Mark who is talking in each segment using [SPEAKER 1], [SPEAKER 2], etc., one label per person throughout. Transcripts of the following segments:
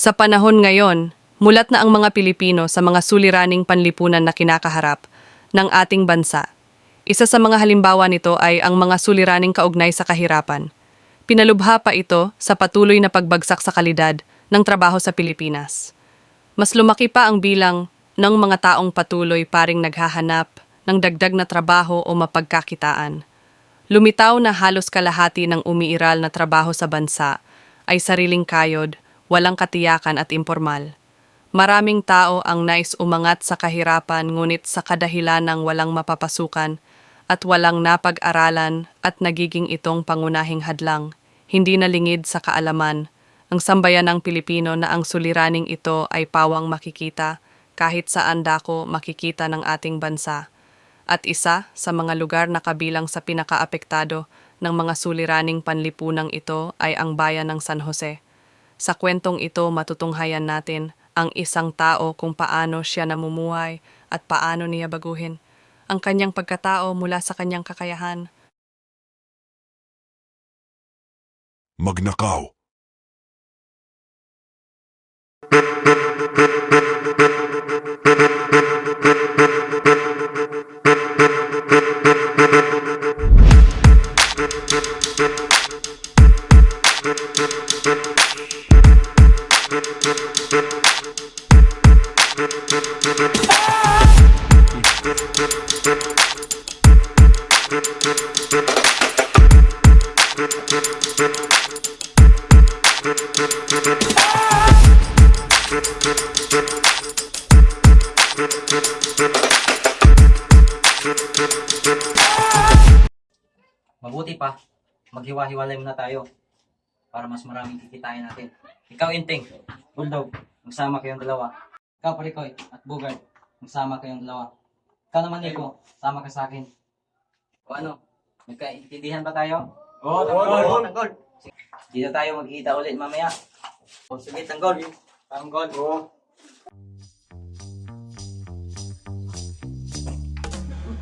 [SPEAKER 1] Sa panahon ngayon, mulat na ang mga Pilipino sa mga suliraning panlipunan na kinakaharap ng ating bansa. Isa sa mga halimbawa nito ay ang mga suliraning kaugnay sa kahirapan. Pinalubha pa ito sa patuloy na pagbagsak sa kalidad ng trabaho sa Pilipinas. Mas lumaki pa ang bilang ng mga taong patuloy paring naghahanap ng dagdag na trabaho o mapagkakitaan. Lumitaw na halos kalahati ng umiiral na trabaho sa bansa ay sariling kayod, walang katiyakan at impormal. Maraming tao ang nais umangat sa kahirapan ngunit sa kadahilan ng walang mapapasukan at walang napag-aralan at nagiging itong pangunahing hadlang, hindi nalingid sa kaalaman, ang sambayanang Pilipino na ang suliraning ito ay pawang makikita kahit saan dako makikita ng ating bansa. At isa sa mga lugar na kabilang sa pinakaapektado ng mga suliraning panlipunang ito ay ang bayan ng San Jose. Sa kwentong ito matutunghayan natin ang isang tao kung paano siya namumuhay at paano niya baguhin ang kanyang pagkatao mula sa kanyang kakayahan.
[SPEAKER 2] Magnakaw.
[SPEAKER 3] Mabuti pa, maghiwa-hiwalay muna tayo para mas maraming kikitain natin. Ikaw, Inting, Bulldog, magsama kayong dalawa. Ikaw, Parikoy, at Bugard, magsama kayong dalawa. Ikaw naman, Nico, sama ka sa akin. O ano, nagkaintindihan ba tayo? Oo, tanggol. Dito tayo magkikita ulit mamaya. O sige, tanggol. Tanggol. Oo.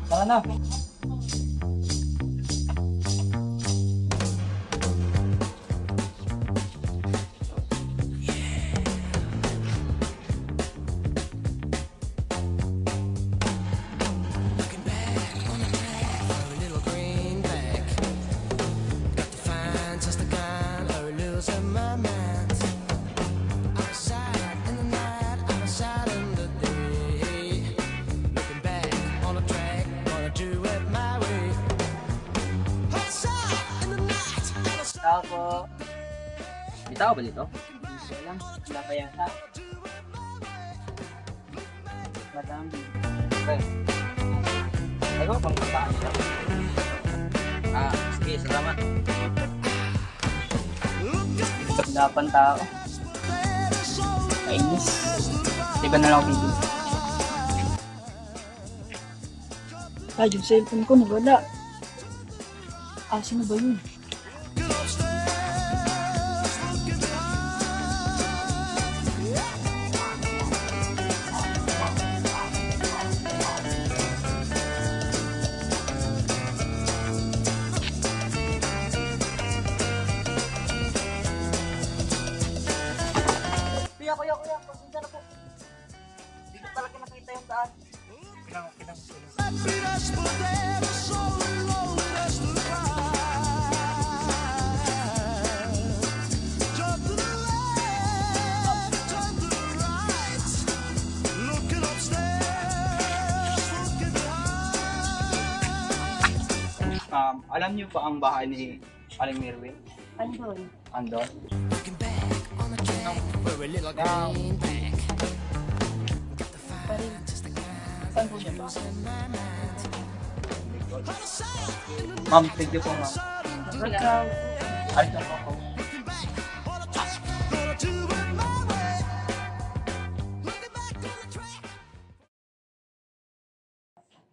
[SPEAKER 3] Tara na.
[SPEAKER 4] Tao po.
[SPEAKER 3] May tao ba dito?
[SPEAKER 4] Gusto lang. Wala pa yata. Madami.
[SPEAKER 3] Okay. Ano bang kataan nila? Sige, salamat.
[SPEAKER 4] Dapan tao. Kainis. Di ba na lang ako bibig? Ay, yung cellphone ko nawala. Asan na ba yun? Kuya, pasensya na po. Dito talaga nakita yung daan.
[SPEAKER 5] Alam niyo pa ang bahay ni Aling Merwin?
[SPEAKER 4] Andon.
[SPEAKER 5] Andon?
[SPEAKER 4] Saan po siya ba?
[SPEAKER 5] Ma'am, thank you po ma'am.
[SPEAKER 4] Ikaw.
[SPEAKER 5] Alis na po ako.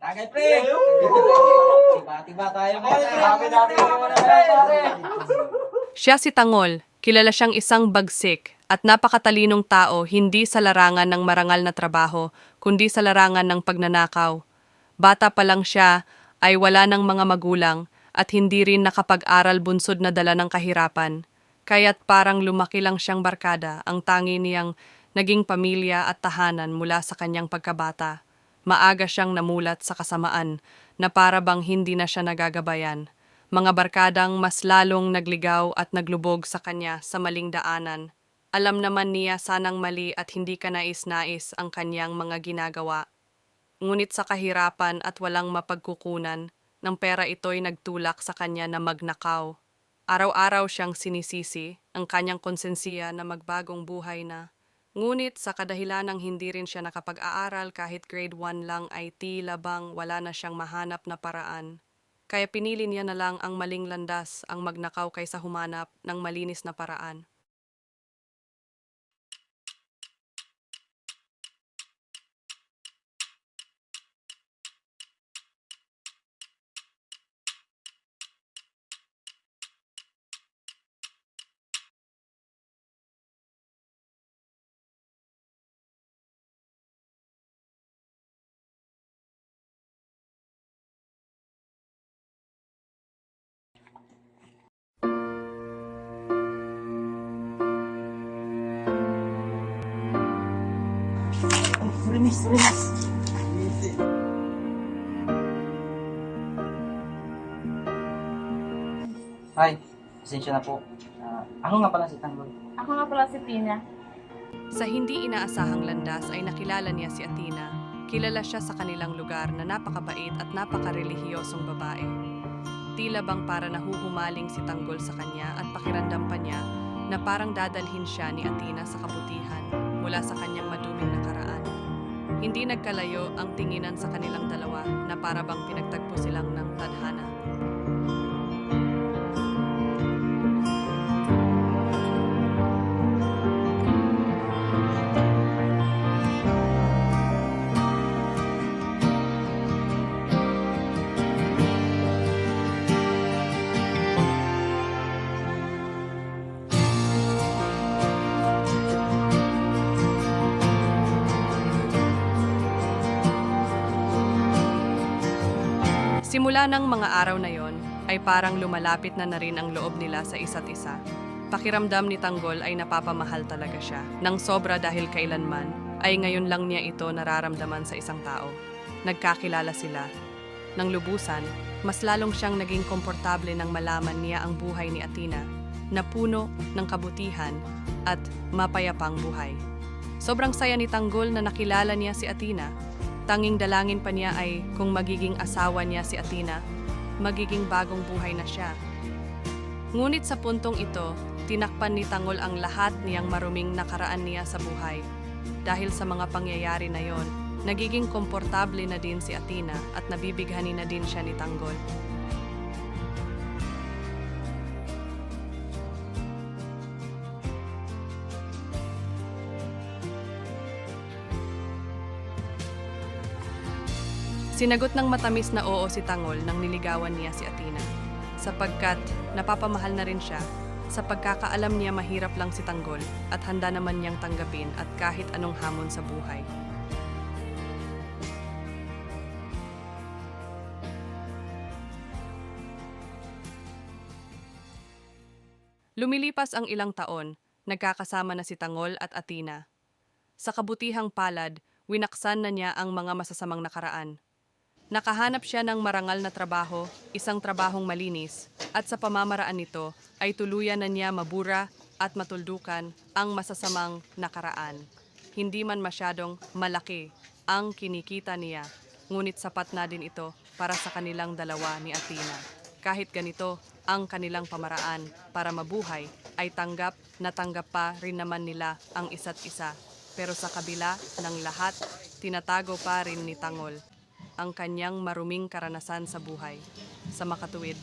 [SPEAKER 3] Tagay, pre! Tiba-tiba tayo.
[SPEAKER 1] Siya si Tangol, kilala siyang isang bagsik at napakatalinong tao hindi sa larangan ng marangal na trabaho, kundi sa larangan ng pagnanakaw. Bata pa lang siya ay wala ng mga magulang at hindi rin nakapag-aral bunsod na dala ng kahirapan. Kaya't parang lumaki lang siyang barkada, ang tangi niyang naging pamilya at tahanan mula sa kanyang pagkabata. Maaga siyang namulat sa kasamaan na para bang hindi na siya nagagabayan. Mga barkadang mas lalong nagligaw at naglubog sa kanya sa maling daanan. Alam naman niya sanang mali at hindi kanais-nais ang kanyang mga ginagawa. Ngunit sa kahirapan at walang mapagkukunan, ng pera ito'y nagtulak sa kanya na magnakaw. Araw-araw siyang sinisisi ang kanyang konsensiya na magbagong buhay na. Ngunit sa kadahilanang hindi rin siya nakapag-aaral kahit grade 1 lang ay tila bang wala na siyang mahanap na paraan. Kaya pinili niya na lang ang maling landas, ang magnakaw kaysa humanap ng malinis na paraan.
[SPEAKER 4] Rinis.
[SPEAKER 3] Hi, pasensya na po. Ako nga pala si Tanggol.
[SPEAKER 2] Ako nga pala si Tina.
[SPEAKER 1] Sa hindi inaasahang landas ay nakilala niya si Athena. Kilala siya sa kanilang lugar na napakabait at napakarelihiyosong babae. Tila bang para nahuhumaling si Tanggol sa kanya at pakiramdam pa niya na parang dadalhin siya ni Athena sa kabutihan mula sa kanyang maduming nakaraan. Hindi nagkalayo ang tinginan sa kanilang dalawa na para bang pinagtagpo silang ng tadhana. Simula ng mga araw na yon, ay parang lumalapit na rin ang loob nila sa isa't isa. Pakiramdam ni Tanggol ay napapamahal talaga siya. Nang sobra dahil kailanman, ay ngayon lang niya ito nararamdaman sa isang tao. Nagkakilala sila. Nang lubusan, mas lalong siyang naging komportable nang malaman niya ang buhay ni Athena, na puno ng kabutihan at mapayapang buhay. Sobrang saya ni Tanggol na nakilala niya si Athena. Tanging dalangin pa niya ay kung magiging asawa niya si Athena, magiging bagong buhay na siya. Ngunit sa puntong ito, tinakpan ni Tanggol ang lahat niyang maruming nakaraan niya sa buhay. Dahil sa mga pangyayari na yon, nagiging komportable na din si Athena at nabibighani na din siya ni Tanggol. Sinagot ng matamis na oo si Tanggol nang niligawan niya si Athena, sapagkat napapamahal na rin siya. Sa pagkakaalam niya mahirap lang si Tanggol at handa naman niyang tanggapin at kahit anong hamon sa buhay. Lumilipas ang ilang taon, nagkakasama na si Tanggol at Athena. Sa kabutihang palad, winaksan na niya ang mga masasamang nakaraan. Nakahanap siya ng marangal na trabaho, isang trabahong malinis, at sa pamamaraan nito ay tuluyan na niya mabura at matuldukan ang masasamang nakaraan. Hindi man masyadong malaki ang kinikita niya, ngunit sapat na din ito para sa kanilang dalawa ni Athena. Kahit ganito ang kanilang pamaraan para mabuhay, ay tanggap na tanggap pa rin naman nila ang isa't isa. Pero sa kabila ng lahat, tinatago pa rin ni Tanggol ang kanyang maruming karanasan sa buhay. Sa makatuwid,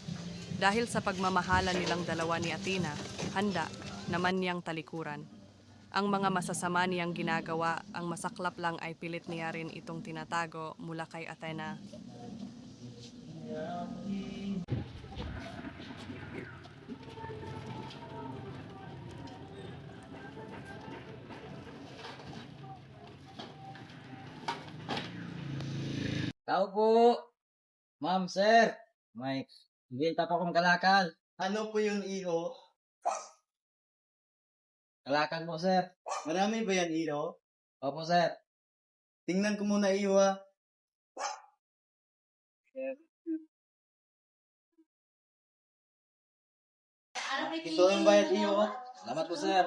[SPEAKER 1] dahil sa pagmamahalan nilang dalawa ni Athena, handa naman niyang talikuran. Ang mga masasama niyang ginagawa, ang masaklap lang ay pilit niya rin itong tinatago mula kay Athena.
[SPEAKER 3] Tao po! Ma'am, sir! May benta pa akong kalakal.
[SPEAKER 5] Ano po yung iho?
[SPEAKER 2] Kalakal mo, sir.
[SPEAKER 5] Marami ba yan, Iyo?
[SPEAKER 2] Opo, sir.
[SPEAKER 5] Tingnan ko muna, Iyo, ha. Ito yung bayad, Iyo, ha.
[SPEAKER 2] Salamat po, sir.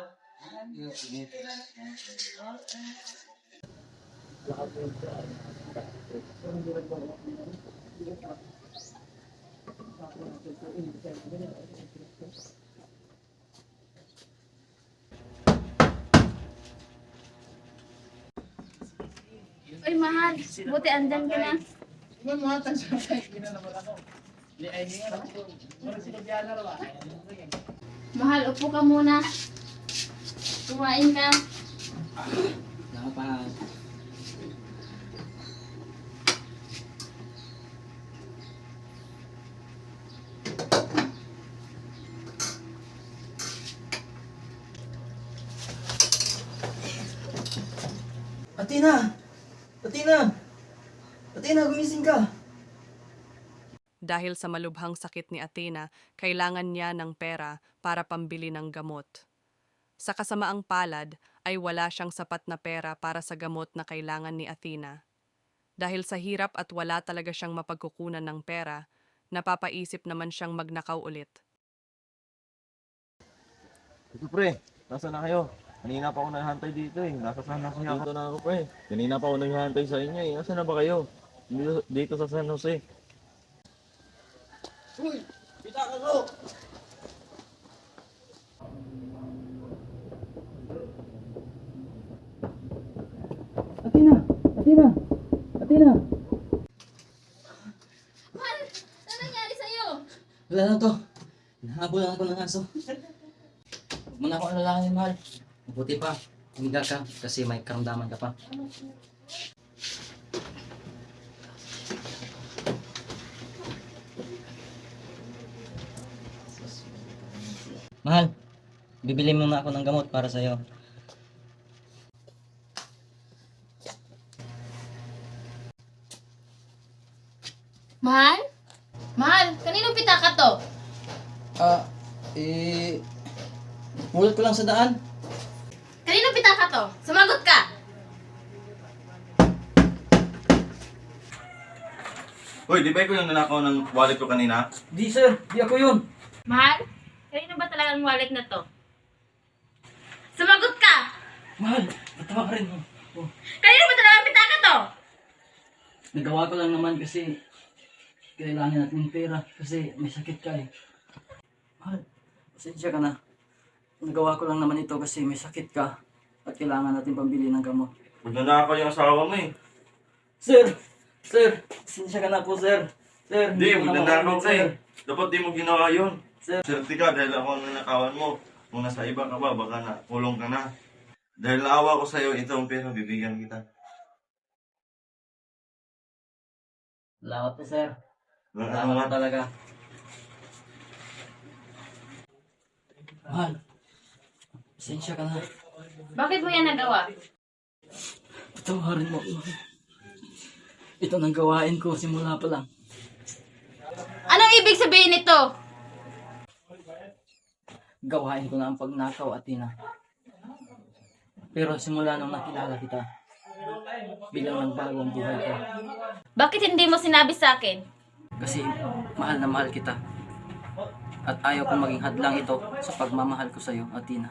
[SPEAKER 6] Uy, mahal. Buti andyan ka na. Mahal, upo ka muna. Kumain ka.
[SPEAKER 2] Salamat, mahal.
[SPEAKER 5] Athena! Athena! Athena, gumising ka!
[SPEAKER 1] Dahil sa malubhang sakit ni Athena, kailangan niya ng pera para pambili ng gamot. Sa kasamaang palad ay wala siyang sapat na pera para sa gamot na kailangan ni Athena. Dahil sa hirap at wala talaga siyang mapagkukunan ng pera, napapaisip naman siyang magnakaw ulit.
[SPEAKER 7] Ito pre, nasa na kayo? Kanina pa ako naghahantay dito eh. Nasa San Jose ako. Dito na ako pre. Kanina pa ako naghahantay sa inyo eh. Nasa na ba kayo? Dito sa San Jose.
[SPEAKER 5] Uy! Kita ka ko! Athena! Athena! Athena!
[SPEAKER 6] Mahal, ano nangyari sa'yo?
[SPEAKER 3] Wala na to. Nahabol lang ako ng aso. Huwag mo na ako alalahanin, mahal. Mabuti pa. Humiga ka kasi may karamdaman ka pa. Mahal, bibili muna ako ng gamot para sa'yo.
[SPEAKER 6] Mahal? Mahal, kaninong pitaka to?
[SPEAKER 3] Mulot ko lang sa daan.
[SPEAKER 6] Kaninong pitaka to? Sumagot ka!
[SPEAKER 7] Uy, di ba ikaw yung nanakaw ng wallet ko kanina?
[SPEAKER 3] Di sir, di ako yun.
[SPEAKER 6] Mahal? Kanino ba talagang wallet na to? Sumagot ka!
[SPEAKER 3] Mahal, natawa ka rin.
[SPEAKER 6] Kanino ba talagang pitaka to?
[SPEAKER 3] Nagawa ko lang naman kasi kailangan natin ng pera kasi may sakit ka eh. Mahal, pasensya ka na. Nagawa ko lang naman ito kasi may sakit ka at kailangan natin pambili ng gamot.
[SPEAKER 7] Magnanakaw yung asawa mo eh.
[SPEAKER 3] Sir! Sir! Pasensya ka na po, sir. Sir,
[SPEAKER 7] Hindi,
[SPEAKER 3] ko na
[SPEAKER 7] magnanakaw
[SPEAKER 3] maulit,
[SPEAKER 7] ka
[SPEAKER 3] sir.
[SPEAKER 7] eh. Dapat di mo ginawa yun.
[SPEAKER 3] Sir.
[SPEAKER 7] Swerte ka dahil ako ang nanakawan mo. Kung nasa iba ka ba, baka na kulong ka na. Dahil naawa ko sa'yo, ito ang pera, bibigyan kita.
[SPEAKER 3] Salamat po, sir.
[SPEAKER 7] Walang
[SPEAKER 3] Salamat
[SPEAKER 7] anuman.
[SPEAKER 3] talaga. Mahal, pasensya ka na.
[SPEAKER 6] Bakit mo yan nagawa?
[SPEAKER 3] Patawarin mo. Ito nang gawain ko simula pa lang.
[SPEAKER 6] Anong ibig sabihin nito?
[SPEAKER 3] Gawain ko na ang pagnakaw, Athena. Pero simula nung nakilala kita, bilang nagbago ang buhay ko.
[SPEAKER 6] Bakit hindi mo sinabi sa akin?
[SPEAKER 3] Kasi mahal na mahal kita. At ayaw kong maging hadlang ito sa pagmamahal ko sa'yo, Athena.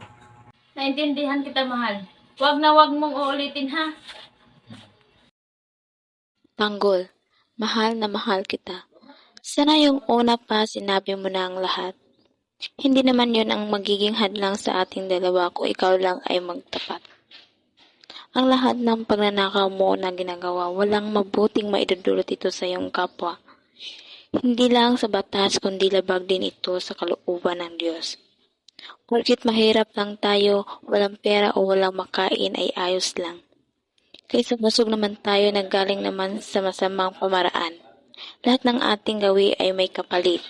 [SPEAKER 6] Naintindihan kita, mahal. Huwag na huwag mong uulitin, ha?
[SPEAKER 8] Tanggol, mahal na mahal kita. Sana yung una pa sinabi mo na ang lahat. Hindi naman yun ang magiging hadlang sa ating dalawa kung ikaw lang ay magtapat. Ang lahat ng pagnanakaw mo na ginagawa, walang mabuting maidudulot ito sa iyong kapwa. Hindi lang sa batas kundi labag din ito sa kalooban ng Diyos. Porkit mahirap lang tayo, walang pera o walang makain ay ayos lang. Kaysa busog naman tayo na galing naman sa masamang pamaraan. Lahat ng ating gawi ay may kapalit.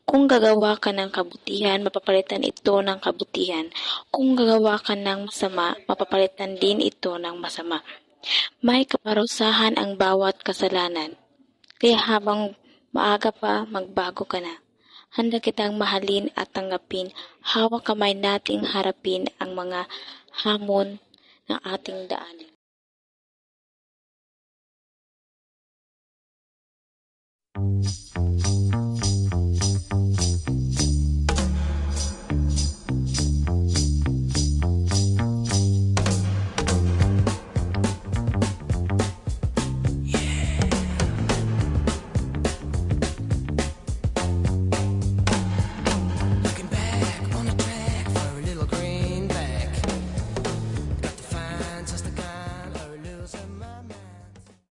[SPEAKER 8] Kung gagawa ka ng kabutihan, mapapalitan ito ng kabutihan. Kung gagawa ka ng masama, mapapalitan din ito ng masama. May kaparusahan ang bawat kasalanan. Kaya habang maaga pa, magbago ka na. Handa kitang mahalin at tanggapin. Hawak kamay nating harapin ang mga hamon ng ating daanin.